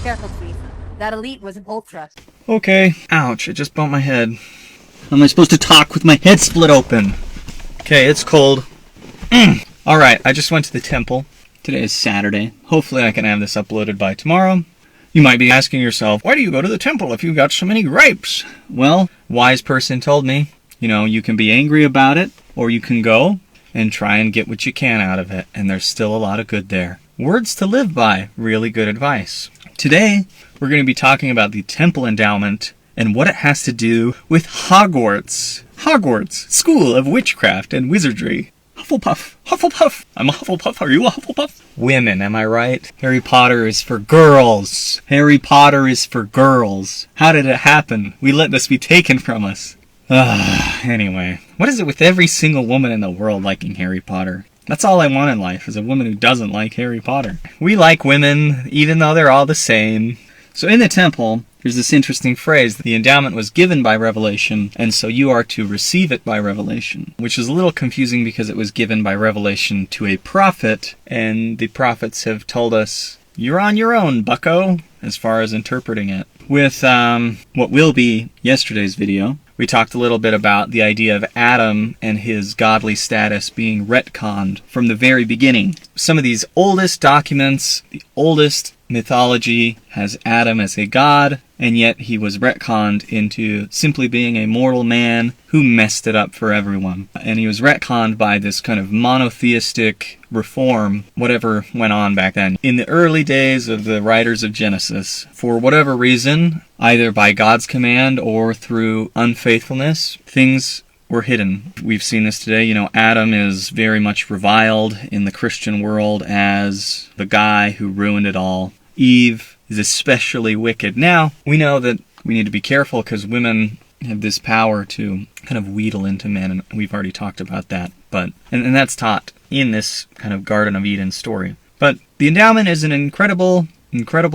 careful, Chief. That elite was an ultra. Okay. Ouch, I just bumped my head. How am I supposed to talk with my head split open? Okay, it's cold. Alright, I just went to the temple. Today is Saturday. Hopefully I can have this uploaded by tomorrow. You might be asking yourself, why do you go to the temple if you've got so many gripes? Well, wise person told me, you can be angry about it, or you can go and try and get what you can out of it, and there's still a lot of good there. Words to live by, really good advice. Today, we're going to be talking about the temple endowment and what it has to do with Hogwarts. Hogwarts, School of Witchcraft and Wizardry. Hufflepuff, Hufflepuff. I'm a Hufflepuff. Are you a Hufflepuff? Women, am I right? Harry Potter is for girls. Harry Potter is for girls. How did it happen? We let this be taken from us. Anyway, what is it with every single woman in the world liking Harry Potter? That's all I want in life, is a woman who doesn't like Harry Potter. We like women, even though they're all the same. So in the temple, there's this interesting phrase, the endowment was given by revelation, and so you are to receive it by revelation, which is a little confusing because it was given by revelation to a prophet, and the prophets have told us, you're on your own, bucko, as far as interpreting it. With what will be yesterday's video, we talked a little bit about the idea of Adam and his godly status being retconned from the very beginning. Some of these oldest documents, the oldest mythology has Adam as a god, and yet he was retconned into simply being a mortal man who messed it up for everyone. And he was retconned by this kind of monotheistic reform, whatever went on back then. In the early days of the writers of Genesis, for whatever reason, either by God's command or through unfaithfulness, things were hidden. We've seen this today. Adam is very much reviled in the Christian world as the guy who ruined it all. Eve is especially wicked. Now, we know that we need to be careful because women have this power to kind of wheedle into men, and we've already talked about that. And that's taught in this kind of Garden of Eden story. But the endowment is an incredible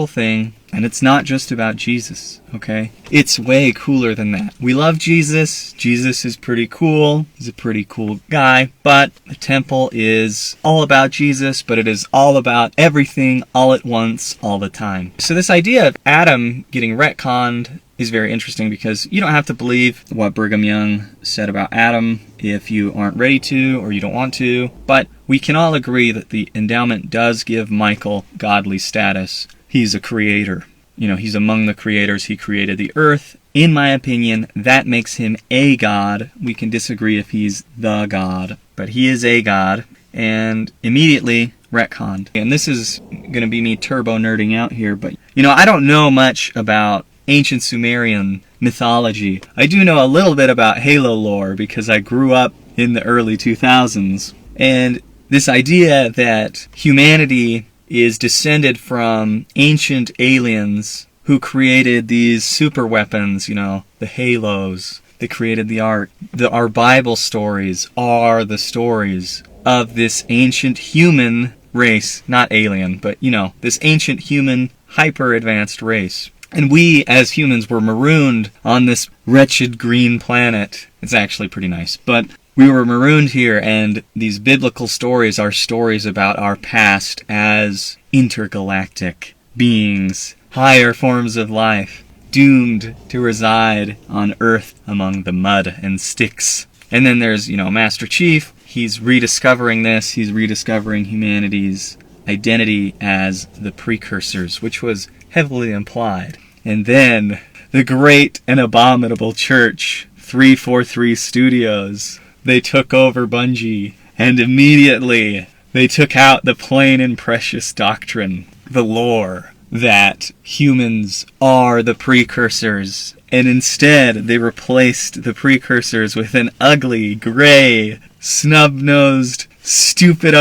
thing, and it's not just about Jesus, okay? It's way cooler than that. We love Jesus. Jesus is pretty cool. He's a pretty cool guy, but the temple is all about Jesus, but it is all about everything, all at once, all the time. So this idea of Adam getting retconned is very interesting because you don't have to believe what Brigham Young said about Adam if you aren't ready to or you don't want to, but we can all agree that the endowment does give Michael godly status. He's a creator. He's among the creators. He created the earth. In my opinion, that makes him a god. We can disagree if he's the god, but he is a god, and immediately retconned. And this is going to be me turbo nerding out here, but I don't know much about ancient Sumerian mythology. I do know a little bit about Halo lore because I grew up in the early 2000s. And this idea that humanity is descended from ancient aliens who created these super weapons, the halos. They created the art. Our Bible stories are the stories of this ancient human race. Not alien, but, this ancient human hyper-advanced race. And we, as humans, were marooned on this wretched green planet. It's actually pretty nice. But we were marooned here, and these biblical stories are stories about our past as intergalactic beings, higher forms of life, doomed to reside on Earth among the mud and sticks. And then there's, Master Chief. He's rediscovering this. He's rediscovering humanity's identity as the precursors, which was heavily implied. And then the great and abominable church, 343 Studios, they took over Bungie, and immediately they took out the plain and precious doctrine, the lore, that humans are the precursors, and instead they replaced the precursors with an ugly, gray, snub-nosed, stupid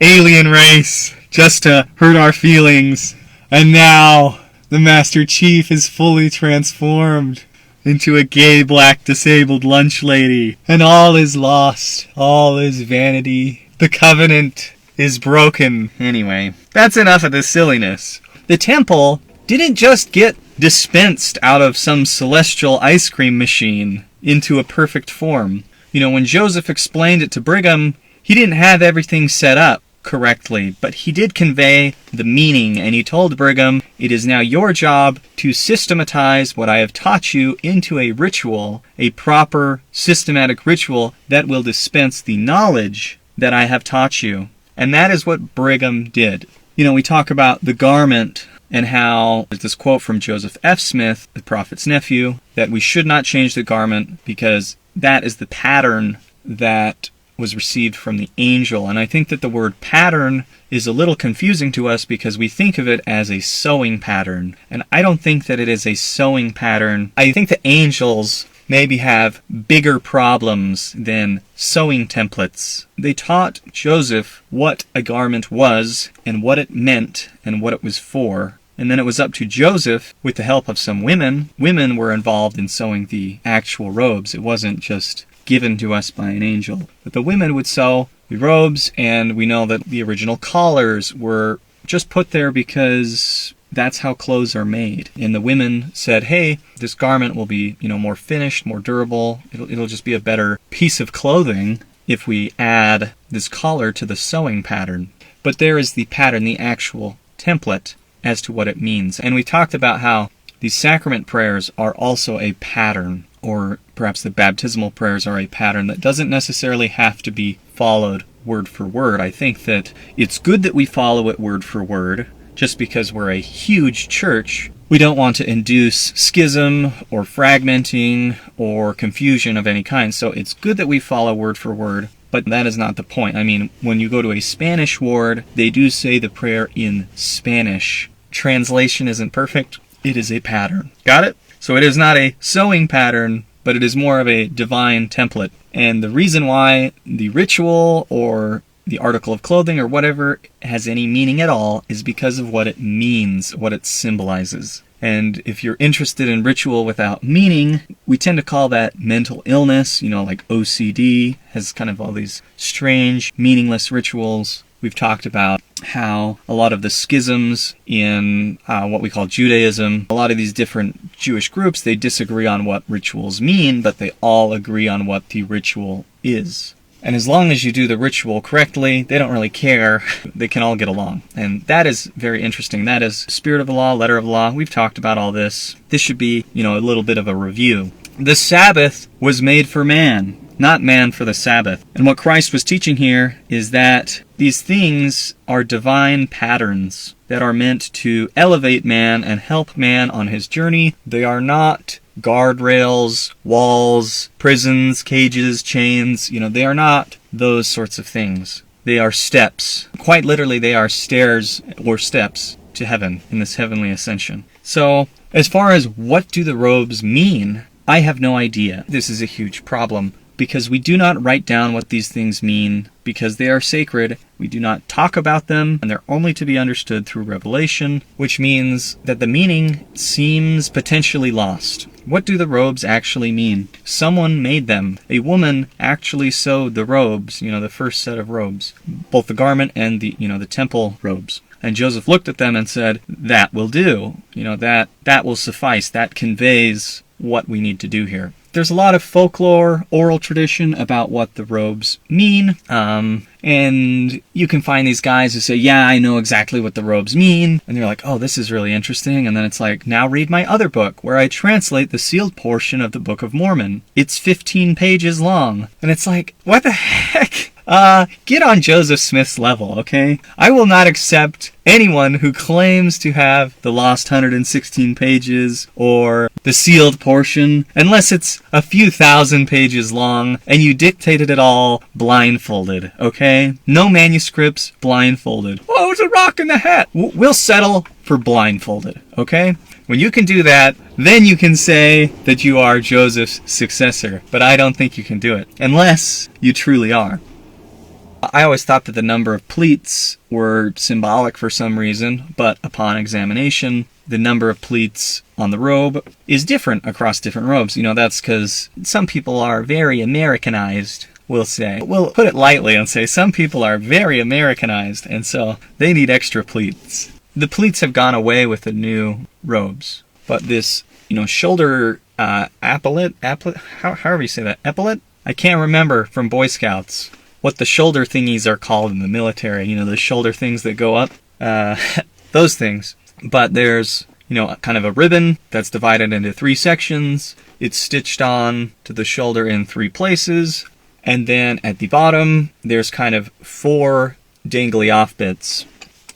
alien race, just to hurt our feelings. And now the Master Chief is fully transformed into a gay black disabled lunch lady, and all is lost, all is vanity. The covenant is broken. Anyway, that's enough of this silliness. The temple didn't just get dispensed out of some celestial ice cream machine into a perfect form. When Joseph explained it to Brigham, he didn't have everything set up correctly, but he did convey the meaning, and he told Brigham, it is now your job to systematize what I have taught you into a ritual, a proper systematic ritual that will dispense the knowledge that I have taught you. And that is what Brigham did. You know, we talk about the garment and how there's this quote from Joseph F. Smith, the prophet's nephew, that we should not change the garment because that is the pattern that was received from the angel. And I think that the word pattern is a little confusing to us because we think of it as a sewing pattern. And I don't think that it is a sewing pattern. I think the angels maybe have bigger problems than sewing templates. They taught Joseph what a garment was and what it meant and what it was for. And then it was up to Joseph, with the help of some women. Women were involved in sewing the actual robes. It wasn't just given to us by an angel. But the women would sew the robes, and we know that the original collars were just put there because that's how clothes are made. And the women said, hey, this garment will be, more finished, more durable. It'll just be a better piece of clothing if we add this collar to the sewing pattern. But there is the pattern, the actual template as to what it means. And we talked about how these sacrament prayers are also a pattern, or perhaps the baptismal prayers are a pattern that doesn't necessarily have to be followed word for word. I think that it's good that we follow it word for word. Just because we're a huge church, we don't want to induce schism or fragmenting or confusion of any kind. So it's good that we follow word for word, but that is not the point. I mean, when you go to a Spanish ward, they do say the prayer in Spanish. Translation isn't perfect. It is a pattern. Got it? So it is not a sewing pattern, but it is more of a divine template. And the reason why the ritual or the article of clothing or whatever has any meaning at all is because of what it means, what it symbolizes. And if you're interested in ritual without meaning, we tend to call that mental illness, like OCD has kind of all these strange, meaningless rituals. We've talked about how a lot of the schisms in what we call Judaism, a lot of these different Jewish groups, they disagree on what rituals mean, but they all agree on what the ritual is. And as long as you do the ritual correctly, they don't really care. They can all get along. And that is very interesting. That is spirit of the law, letter of the law. We've talked about all this. This should be, a little bit of a review. The Sabbath was made for man, not man for the Sabbath. And what Christ was teaching here is that these things are divine patterns that are meant to elevate man and help man on his journey. They are not guardrails, walls, prisons, cages, chains. They are not those sorts of things. They are steps. Quite literally, they are stairs or steps to heaven in this heavenly ascension. So, as far as what do the robes mean, I have no idea. This is a huge problem because we do not write down what these things mean because they are sacred. We do not talk about them, and they're only to be understood through revelation, which means that the meaning seems potentially lost. What do the robes actually mean? Someone made them. A woman actually sewed the robes, the first set of robes, both the garment and the temple robes. And Joseph looked at them and said, that will do. That will suffice. That conveys what we need to do here. There's a lot of folklore, oral tradition about what the robes mean. And you can find these guys who say, yeah, I know exactly what the robes mean. And they're like, oh, this is really interesting. And then it's like, now read my other book where I translate the sealed portion of the Book of Mormon. It's 15 pages long. And it's like, what the heck? Get on Joseph Smith's level, okay? I will not accept anyone who claims to have the lost 116 pages or the sealed portion unless it's a few thousand pages long and you dictated it all blindfolded, okay? No manuscripts, blindfolded. Oh, it's a rock in the hat. We'll settle for blindfolded, okay? When you can do that, then you can say that you are Joseph's successor. But I don't think you can do it unless you truly are. I always thought that the number of pleats were symbolic for some reason, but upon examination, the number of pleats on the robe is different across different robes. That's because some people are very Americanized, we'll say. We'll put it lightly and say some people are very Americanized, and so they need extra pleats. The pleats have gone away with the new robes, but this, shoulder however you say that, epaulet? I can't remember from Boy Scouts. what the shoulder thingies are called in the military. You know, the shoulder things that go up. Those things. But there's, you know, kind of a ribbon that's divided into 3 sections. It's stitched on to the shoulder in 3 places. And then at the bottom, there's kind of 4 dangly off bits.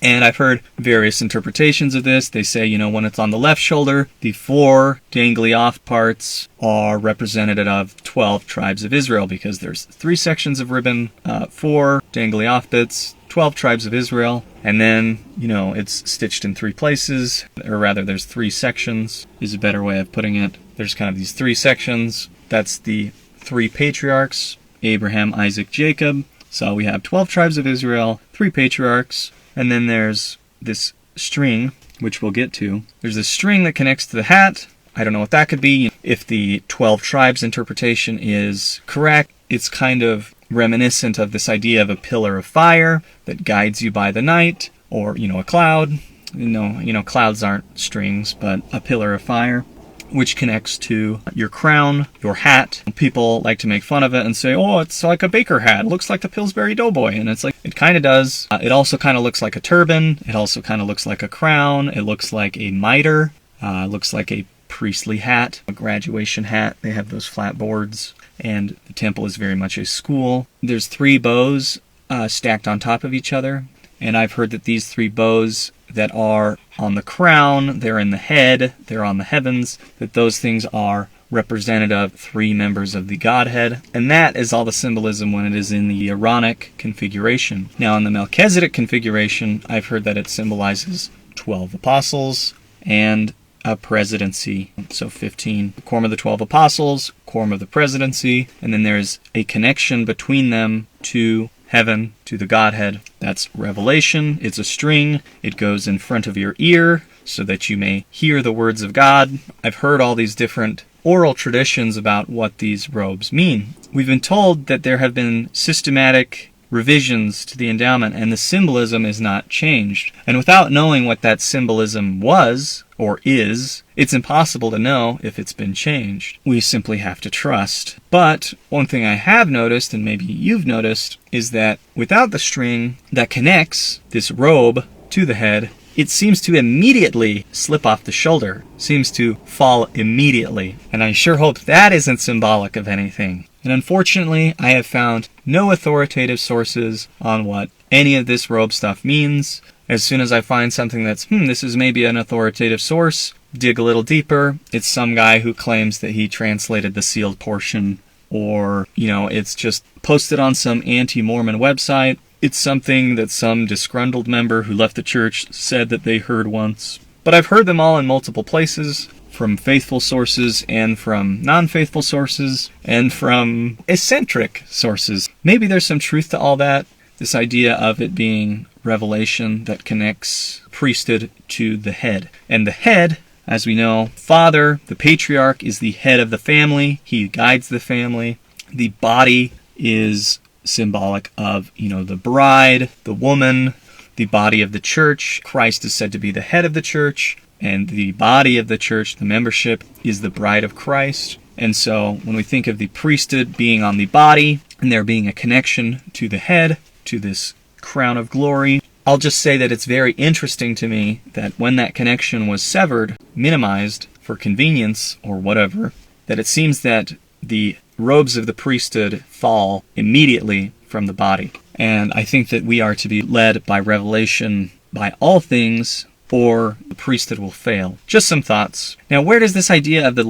And I've heard various interpretations of this. They say, you know, when it's on the left shoulder, the 4 dangly off parts are representative of 12 tribes of Israel, because there's 3 sections of ribbon, 4 dangly off bits, 12 tribes of Israel, and then, you know, it's stitched in 3 places, or rather there's 3 sections, is a better way of putting it. There's kind of these 3 sections. That's the 3 patriarchs, Abraham, Isaac, Jacob. So we have 12 tribes of Israel, 3 patriarchs, and then there's this string, which we'll get to. There's this string that connects to the hat. I don't know what that could be. If the 12 tribes interpretation is correct, it's kind of reminiscent of this idea of a pillar of fire that guides you by the night, or, you know, a cloud. You know, clouds aren't strings, but a pillar of fire, which connects to your crown, your hat. People like to make fun of it and say, oh, it's like a baker hat. It looks like the Pillsbury Doughboy. And it's like, it kind of does. It also kind of looks like a turban. It also kind of looks like a crown. It looks like a mitre. It looks like a priestly hat, a graduation hat. They have those flat boards. And the temple is very much a school. There's 3 bows stacked on top of each other. And I've heard that these 3 bows that are on the crown, they're in the head, they're on the heavens, that those things are representative of 3 members of the Godhead. And that is all the symbolism when it is in the Aaronic configuration. Now in the Melchizedek configuration, I've heard that it symbolizes 12 apostles and a presidency. So 15. The quorum of the 12 apostles, quorum of the presidency, and then there's a connection between them to heaven, to the Godhead. That's revelation. It's a string. It goes in front of your ear so that you may hear the words of God. I've heard all these different oral traditions about what these robes mean. We've been told that there have been systematic revisions to the endowment, and the symbolism is not changed. And without knowing what that symbolism was, or is, it's impossible to know if it's been changed. We simply have to trust. But one thing I have noticed, and maybe you've noticed, is that without the string that connects this robe to the head, it seems to immediately slip off the shoulder, seems to fall immediately. And I sure hope that isn't symbolic of anything. And unfortunately, I have found no authoritative sources on what any of this robe stuff means. As soon as I find something that's, this is maybe an authoritative source, dig a little deeper, it's some guy who claims that he translated the sealed portion, or, it's just posted on some anti-Mormon website. It's something that some disgruntled member who left the church said that they heard once. But I've heard them all in multiple places, from faithful sources and from non-faithful sources and from eccentric sources. Maybe there's some truth to all that, this idea of it being revelation that connects priesthood to the head. And the head, as we know, father, the patriarch, is the head of the family. He guides the family. The body is symbolic of, the bride, the woman, the body of the church. Christ is said to be the head of the church, and the body of the church, the membership, is the bride of Christ. And so when we think of the priesthood being on the body, and there being a connection to the head, to this crown of glory, I'll just say that it's very interesting to me that when that connection was severed, minimized for convenience or whatever, that it seems that the robes of the priesthood fall immediately from the body. And I think that we are to be led by revelation by all things, or the priesthood will fail. Just some thoughts. Now, where does this idea of the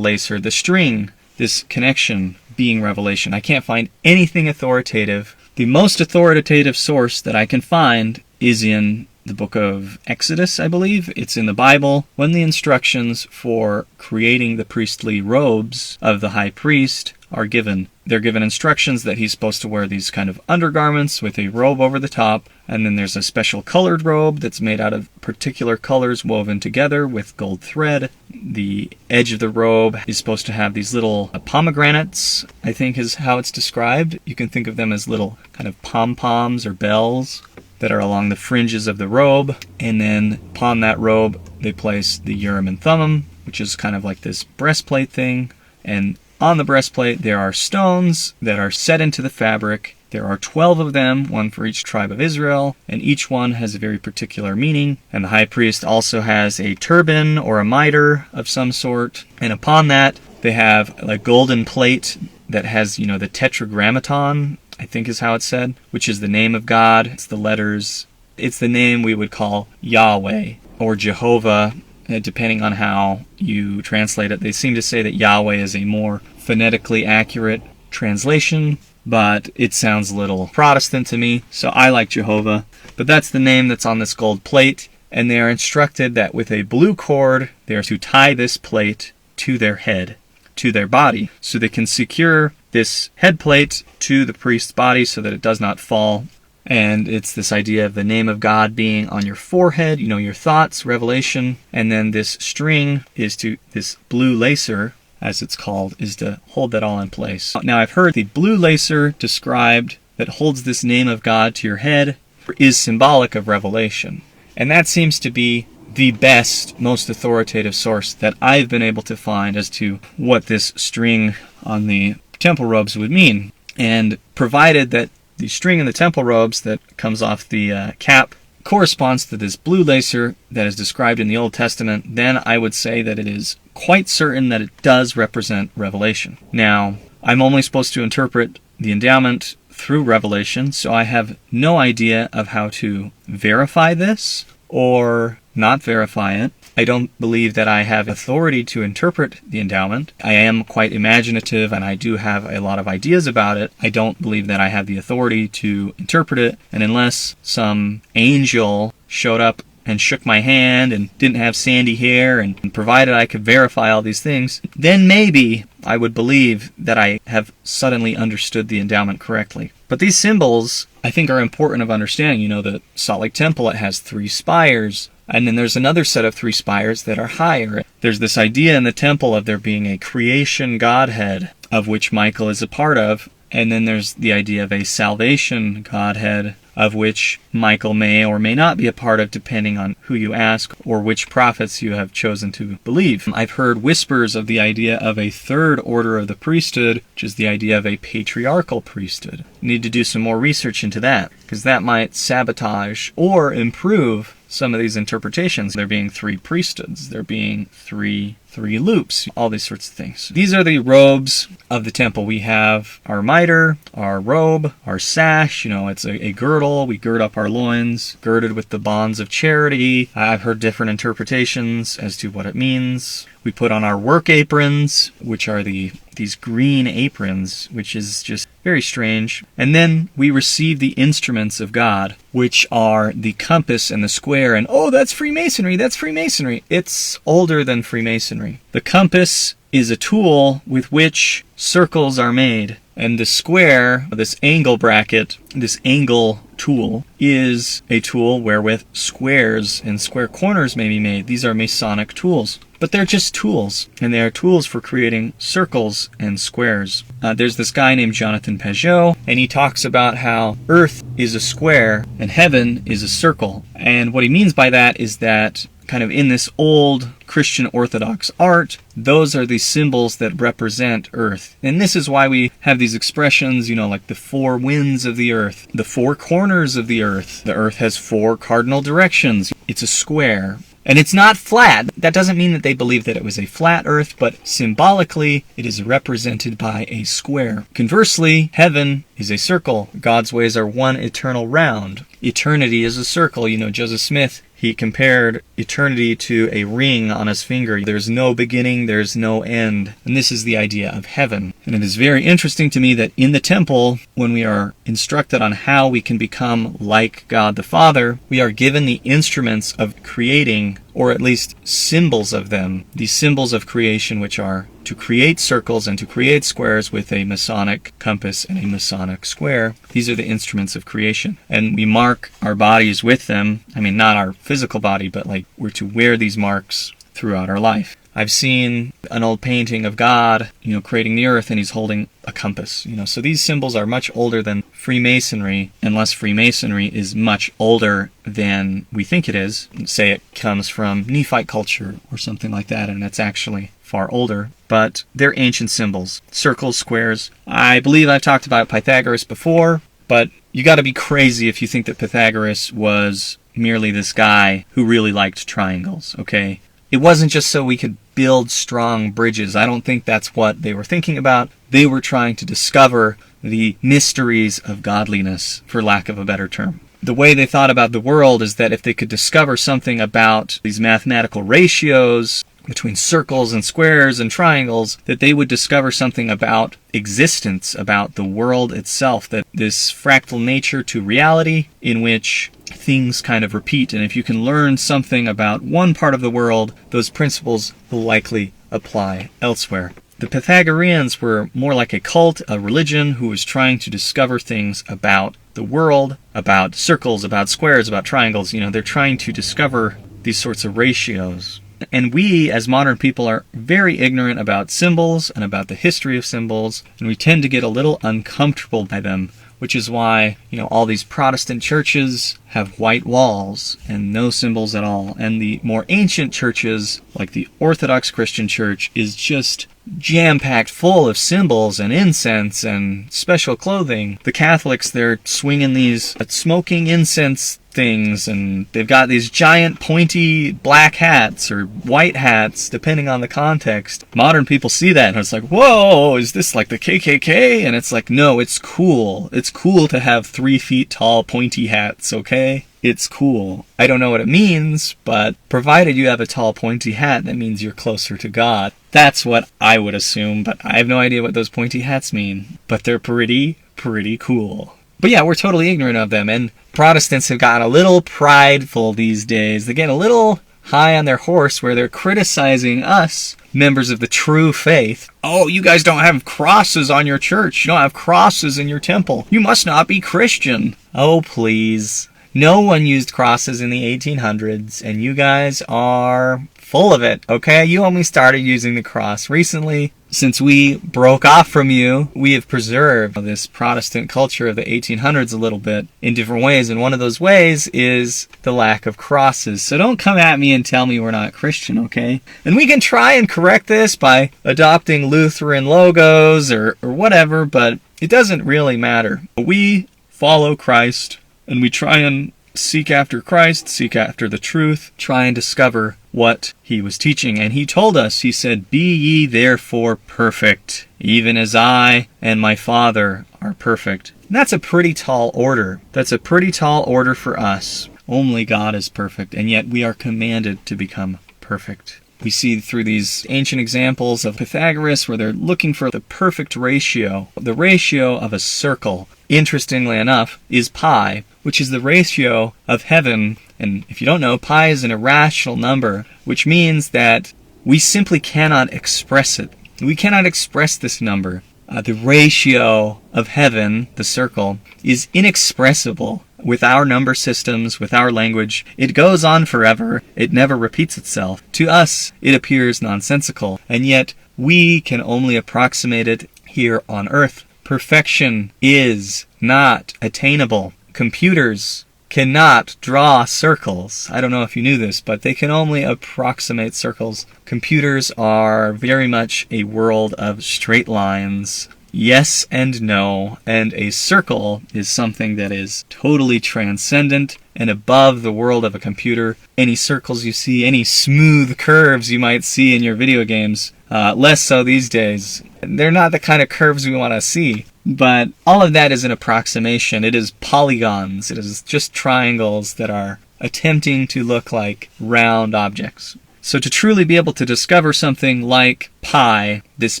the string, this connection being revelation? I can't find anything authoritative. The most authoritative source that I can find is in the book of Exodus, I believe. It's in the Bible. When the instructions for creating the priestly robes of the high priest are given, they're given instructions that he's supposed to wear these kind of undergarments with a robe over the top, and then there's a special colored robe that's made out of particular colors woven together with gold thread. The edge of the robe is supposed to have these little pomegranates, I think is how it's described. You can think of them as little kind of pom-poms or bells that are along the fringes of the robe, and then upon that robe they place the Urim and Thummim, which is kind of like this breastplate thing, and on the breastplate there are stones that are set into the fabric. There are 12 of them, one for each tribe of Israel, and each one has a very particular meaning. And the high priest also has a turban or a mitre of some sort. And upon that, they have a golden plate that has, the tetragrammaton, I think is how it's said, which is the name of God. It's the letters. It's the name we would call Yahweh or Jehovah, depending on how you translate it. They seem to say that Yahweh is a more phonetically accurate translation, but it sounds a little Protestant to me, so I like Jehovah. But that's the name that's on this gold plate, and they are instructed that with a blue cord, they are to tie this plate to their head, to their body, so they can secure this head plate to the priest's body so that it does not fall. And it's this idea of the name of God being on your forehead, your thoughts, revelation, and then this string is to, this blue lacer, as it's called, is to hold that all in place. Now, I've heard the blue lacer described that holds this name of God to your head is symbolic of revelation. And that seems to be the best, most authoritative source that I've been able to find as to what this string on the temple robes would mean. And provided that the string in the temple robes that comes off the cap corresponds to this blue lacer that is described in the Old Testament, then I would say that it is quite certain that it does represent revelation. Now, I'm only supposed to interpret the endowment through revelation, so I have no idea of how to verify this or not verify it. I don't believe that I have authority to interpret the endowment. I am quite imaginative and I do have a lot of ideas about it. I don't believe that I have the authority to interpret it, and unless some angel showed up and shook my hand and didn't have sandy hair and provided I could verify all these things, then maybe I would believe that I have suddenly understood the endowment correctly. But these symbols, I think, are important of understanding. The Salt Lake Temple, it has 3 spires. And then there's another set of 3 spires that are higher. There's this idea in the temple of there being a creation Godhead, of which Michael is a part of. And then there's the idea of a salvation Godhead, of which Michael may or may not be a part of, depending on who you ask or which prophets you have chosen to believe. I've heard whispers of the idea of a 3rd order of the priesthood, which is the idea of a patriarchal priesthood. Need to do some more research into that, because that might sabotage or improve some of these interpretations. There being 3 priesthoods, there being three loops, all these sorts of things. These are the robes of the temple. We have our mitre, our robe, our sash, it's a girdle. We gird up our loins, girded with the bonds of charity. I've heard different interpretations as to what it means. We put on our work aprons, which are these green aprons, which is just very strange. And then we receive the instruments of God, which are the compass and the square. And that's Freemasonry, that's Freemasonry. It's older than Freemasonry. The compass is a tool with which circles are made. And the square, this angle bracket, this angle tool, is a tool wherewith squares and square corners may be made. These are Masonic tools. But they're just tools, and they are tools for creating circles and squares. There's this guy named Jonathan Pageau, and he talks about how Earth is a square and heaven is a circle. And what he means by that is that kind of in this old Christian Orthodox art, those are the symbols that represent Earth. And this is why we have these expressions, like the 4 winds of the Earth, the 4 corners of the Earth. The Earth has 4 cardinal directions. It's a square. And it's not flat. That doesn't mean that they believe that it was a flat Earth, but symbolically, it is represented by a square. Conversely, heaven is a circle. God's ways are one eternal round. Eternity is a circle. Joseph Smith, he compared eternity to a ring on his finger. There's no beginning, there's no end. And this is the idea of heaven. And it is very interesting to me that in the temple, when we are instructed on how we can become like God the Father, we are given the instruments of creating, or at least symbols of them, these symbols of creation, which are to create circles and to create squares with a Masonic compass and a Masonic square. These are the instruments of creation. And we mark our bodies with them. I mean, not our physical body, but we're to wear these marks throughout our life. I've seen an old painting of God, creating the earth, and he's holding a compass. So these symbols are much older than Freemasonry, unless Freemasonry is much older than we think it is. Say it comes from Nephite culture or something like that, and it's actually far older, but they're ancient symbols. Circles, squares. I believe I've talked about Pythagoras before, but you got to be crazy if you think that Pythagoras was merely this guy who really liked triangles, okay? It wasn't just so we could build strong bridges. I don't think that's what they were thinking about. They were trying to discover the mysteries of godliness, for lack of a better term. The way they thought about the world is that if they could discover something about these mathematical ratios between circles and squares and triangles, that they would discover something about existence, about the world itself, that this fractal nature to reality in which things kind of repeat. And if you can learn something about one part of the world, those principles will likely apply elsewhere. The Pythagoreans were more like a cult, a religion, who was trying to discover things about the world, about circles, about squares, about triangles. They're trying to discover these sorts of ratios. And we, as modern people, are very ignorant about symbols and about the history of symbols, and we tend to get a little uncomfortable by them, which is why, all these Protestant churches have white walls and no symbols at all. And the more ancient churches, like the Orthodox Christian Church, is just jam-packed full of symbols and incense and special clothing. The Catholics, they're swinging these smoking incense things, and they've got these giant pointy black hats or white hats, depending on the context. Modern people see that and it's like, whoa, is this like the KKK? And it's like, no, it's cool. It's cool to have 3 feet tall pointy hats, okay? It's cool. I don't know what it means, but provided you have a tall pointy hat, that means you're closer to God. That's what I would assume, but I have no idea what those pointy hats mean. But they're pretty cool. But yeah, we're totally ignorant of them, and Protestants have gotten a little prideful these days. They get a little high on their horse where they're criticizing us, members of the true faith. Oh, you guys don't have crosses on your church. You don't have crosses in your temple. You must not be Christian. Oh, please. No one used crosses in the 1800s, and you guys are full of it, okay? You only started using the cross recently. Since we broke off from you, we have preserved this Protestant culture of the 1800s a little bit in different ways, and one of those ways is the lack of crosses. So don't come at me and tell me we're not Christian, okay? And we can try and correct this by adopting Lutheran logos or whatever, but it doesn't really matter. We follow Christ, and we try and seek after Christ, seek after the truth, try and discover what he was teaching. And he told us, he said, "Be ye therefore perfect, even as I and my Father are perfect." And that's a pretty tall order. That's a pretty tall order for us. Only God is perfect, and yet we are commanded to become perfect. We see through these ancient examples of Pythagoras where they're looking for the perfect ratio. The ratio of a circle, interestingly enough, is pi, which is the ratio of heaven. And if you don't know, pi is an irrational number, which means that we simply cannot express it. We cannot express this number. The ratio of heaven, the circle, is inexpressible with our number systems, with our language. It goes on forever. It never repeats itself. To us, it appears nonsensical, and yet we can only approximate it here on Earth. Perfection is not attainable. Computers cannot draw circles. I don't know if you knew this, but they can only approximate circles. Computers are very much a world of straight lines. Yes and no, and a circle is something that is totally transcendent and above the world of a computer. Any circles you see, any smooth curves you might see in your video games, less so these days. They're not the kind of curves we want to see. But all of that is an approximation. It is polygons. It is just triangles that are attempting to look like round objects. So to truly be able to discover something like pi, this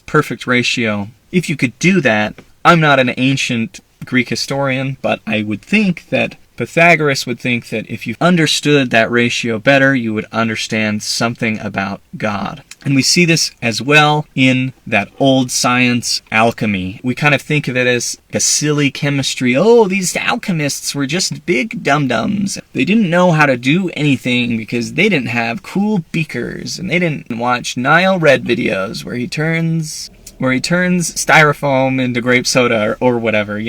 perfect ratio, if you could do that, I'm not an ancient Greek historian, but I would think that Pythagoras would think that if you understood that ratio better, you would understand something about God. And we see this as well in that old science alchemy. We kind of think of it as a silly chemistry. Oh, these alchemists were just big dum-dums. They didn't know how to do anything because they didn't have cool beakers, and they didn't watch Nile Red videos where he turns styrofoam into grape soda or whatever,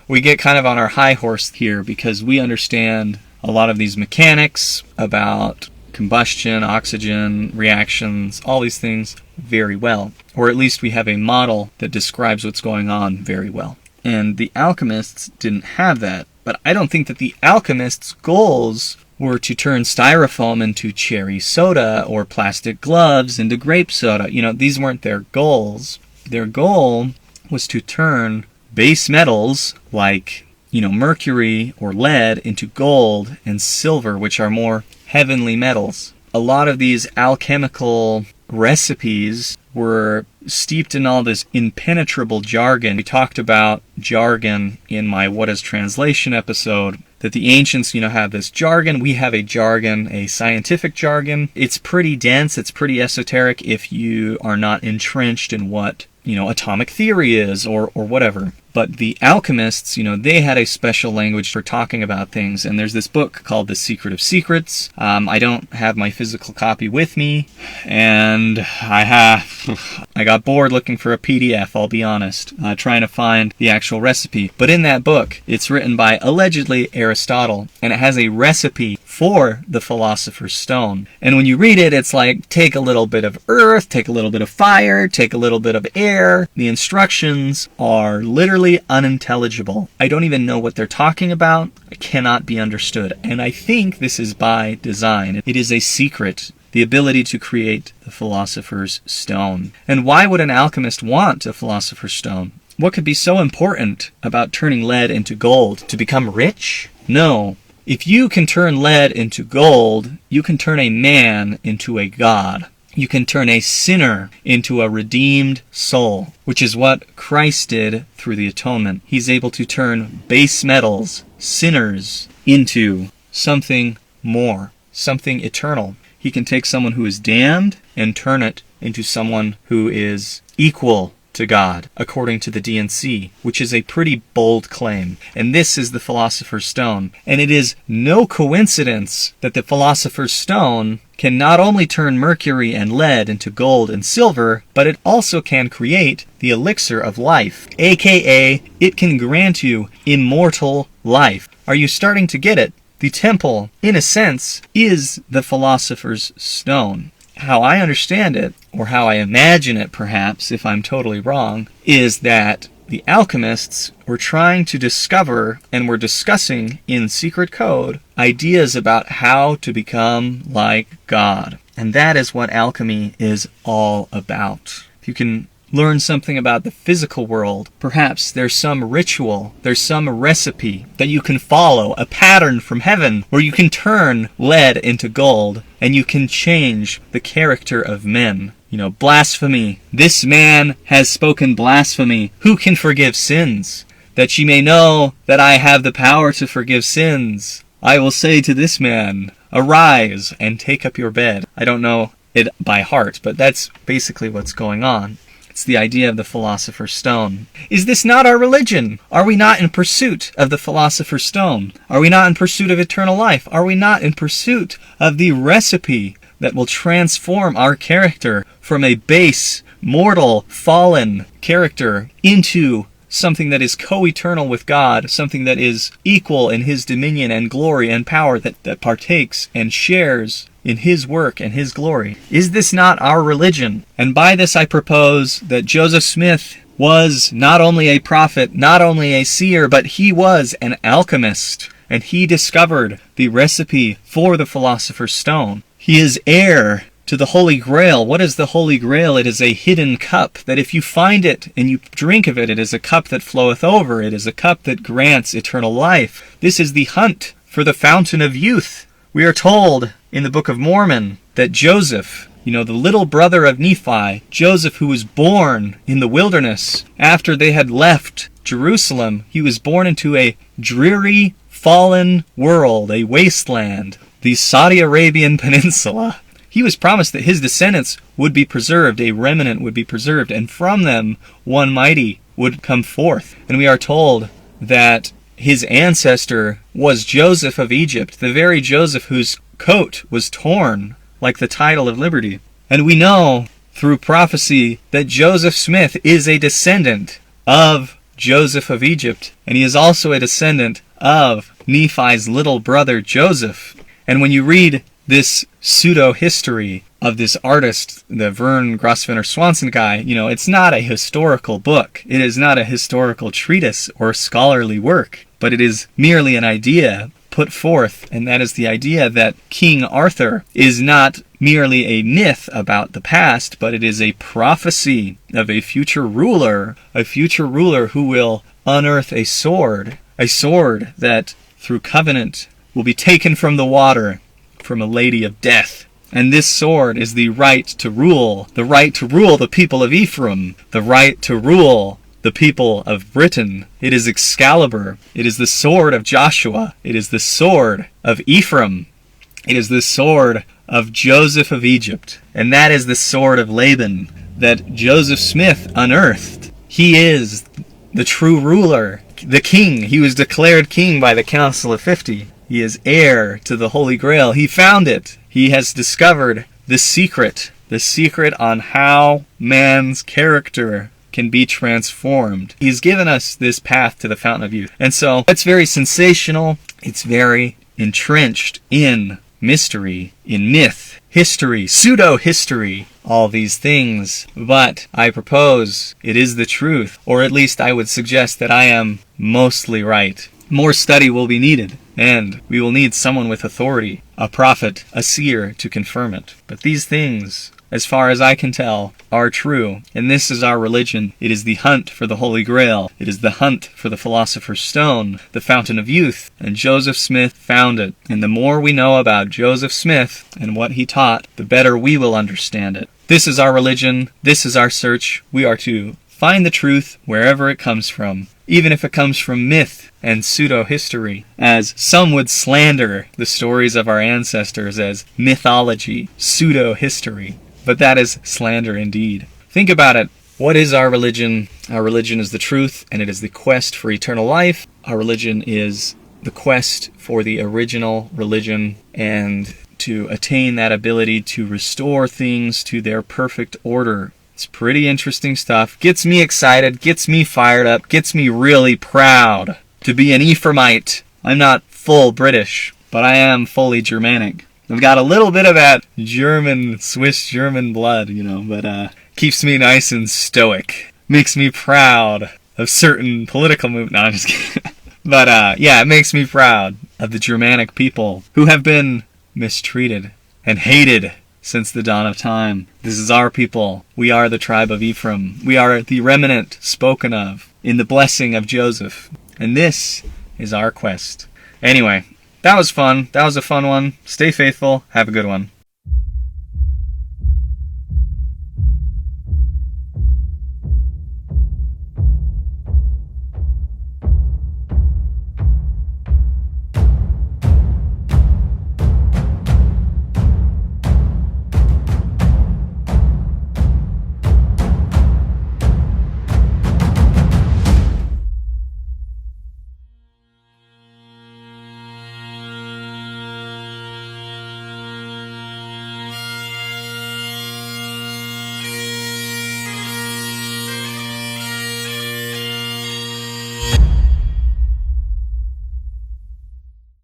We get kind of on our high horse here because we understand a lot of these mechanics about combustion, oxygen, reactions, all these things very well. Or at least we have a model that describes what's going on very well. And the alchemists didn't have that. But I don't think that the alchemists' goals were to turn styrofoam into cherry soda or plastic gloves into grape soda. These weren't their goals. Their goal was to turn base metals like, mercury or lead into gold and silver, which are more heavenly metals. A lot of these alchemical recipes were steeped in all this impenetrable jargon. We talked about jargon in my What is Translation episode, that the ancients, have this jargon. We have a jargon, a scientific jargon. It's pretty dense, it's pretty esoteric if you are not entrenched in what, atomic theory is or whatever. But the alchemists, they had a special language for talking about things. And there's this book called The Secret of Secrets. I don't have my physical copy with me. And I got bored looking for a PDF, I'll be honest, trying to find the actual recipe. But in that book, it's written by allegedly Aristotle. And it has a recipe for the Philosopher's Stone. And when you read it, it's like, take a little bit of earth, take a little bit of fire, take a little bit of air. The instructions are literally unintelligible. I don't even know what they're talking about. It cannot be understood. And I think this is by design. It is a secret, the ability to create the Philosopher's Stone. And why would an alchemist want a Philosopher's Stone? What could be so important about turning lead into gold? To become rich? No. If you can turn lead into gold, you can turn a man into a god. You can turn a sinner into a redeemed soul, which is what Christ did through the atonement. He's able to turn base metals, sinners, into something more, something eternal. He can take someone who is damned and turn it into someone who is equal to God, according to the D&C, which is a pretty bold claim. And this is the Philosopher's Stone. And it is no coincidence that the Philosopher's Stone can not only turn mercury and lead into gold and silver, but it also can create the elixir of life, aka it can grant you immortal life. Are you starting to get it? The temple, in a sense, is the Philosopher's Stone. How I understand it, or how I imagine it perhaps, if I'm totally wrong, is that the alchemists were trying to discover and were discussing in secret code ideas about how to become like God. And that is what alchemy is all about. If you can learn something about the physical world, perhaps there's some ritual, there's some recipe that you can follow, a pattern from heaven where you can turn lead into gold and you can change the character of men. Blasphemy. This man has spoken blasphemy. Who can forgive sins? That ye may know that I have the power to forgive sins, I will say to this man, arise and take up your bed. I don't know it by heart, but that's basically what's going on. It's the idea of the Philosopher's Stone. Is this not our religion? Are we not in pursuit of the Philosopher's Stone? Are we not in pursuit of eternal life? Are we not in pursuit of the recipe that will transform our character from a base, mortal, fallen character into something that is co-eternal with God, something that is equal in His dominion and glory and power, that partakes and shares in His work and His glory? Is this not our religion? And by this I propose that Joseph Smith was not only a prophet, not only a seer, but he was an alchemist, and he discovered the recipe for the Philosopher's Stone. He is heir to the Holy Grail. What is the Holy Grail? It is a hidden cup that if you find it and you drink of it, it is a cup that floweth over. It is a cup that grants eternal life. This is the hunt for the fountain of youth. We are told in the Book of Mormon that Joseph, the little brother of Nephi, Joseph, who was born in the wilderness after they had left Jerusalem, he was born into a dreary, fallen world, a wasteland, the Saudi Arabian Peninsula. He was promised that his descendants would be preserved, a remnant would be preserved, and from them one mighty would come forth. And we are told that his ancestor was Joseph of Egypt, the very Joseph whose coat was torn like the title of liberty. And we know through prophecy that Joseph Smith is a descendant of Joseph of Egypt, and he is also a descendant of Nephi's little brother Joseph. And when you read this pseudo-history of this artist, the Vern Grosvenor Swanson guy, it's not a historical book. It is not a historical treatise or scholarly work, but it is merely an idea put forth, and that is the idea that King Arthur is not merely a myth about the past, but it is a prophecy of a future ruler who will unearth a sword that through covenant will be taken from the water, from a lady of death. And this sword is the right to rule the people of Ephraim, the right to rule the people of Britain. It is Excalibur. It is the sword of Joshua. It is the sword of Ephraim. It is the sword of Joseph of Egypt. And that is the sword of Laban that Joseph Smith unearthed. He is the true ruler, the king. He was declared king by the Council of 50. He is heir to the Holy Grail. He found it. He has discovered the secret on how man's character can be transformed. He's given us this path to the fountain of youth. And so it's very sensational. It's very entrenched in mystery, in myth, history, pseudo-history, all these things. But I propose it is the truth, or at least I would suggest that I am mostly right. More study will be needed, and we will need someone with authority, a prophet, a seer, to confirm it. But these things, as far as I can tell, are true, and this is our religion. It is the hunt for the Holy Grail. It is the hunt for the Philosopher's Stone, the Fountain of Youth, and Joseph Smith found it. And the more we know about Joseph Smith and what he taught, the better we will understand it. This is our religion. This is our search. We are to find the truth wherever it comes from, even if it comes from myth and pseudo-history, as some would slander the stories of our ancestors as mythology, pseudo-history. But that is slander indeed. Think about it. What is our religion? Our religion is the truth, and it is the quest for eternal life. Our religion is the quest for the original religion, and to attain that ability to restore things to their perfect order. It's pretty interesting stuff. Gets me excited, gets me fired up, gets me really proud to be an Ephraimite. I'm not full British, but I am fully Germanic. I've got a little bit of that Swiss German blood, but keeps me nice and stoic. Makes me proud of certain political movements. No, I'm just kidding. But it makes me proud of the Germanic people who have been mistreated and hated since the dawn of time. This is our people. We are the tribe of Ephraim. We are the remnant spoken of in the blessing of Joseph. And this is our quest. Anyway, that was fun. That was a fun one. Stay faithful. Have a good one.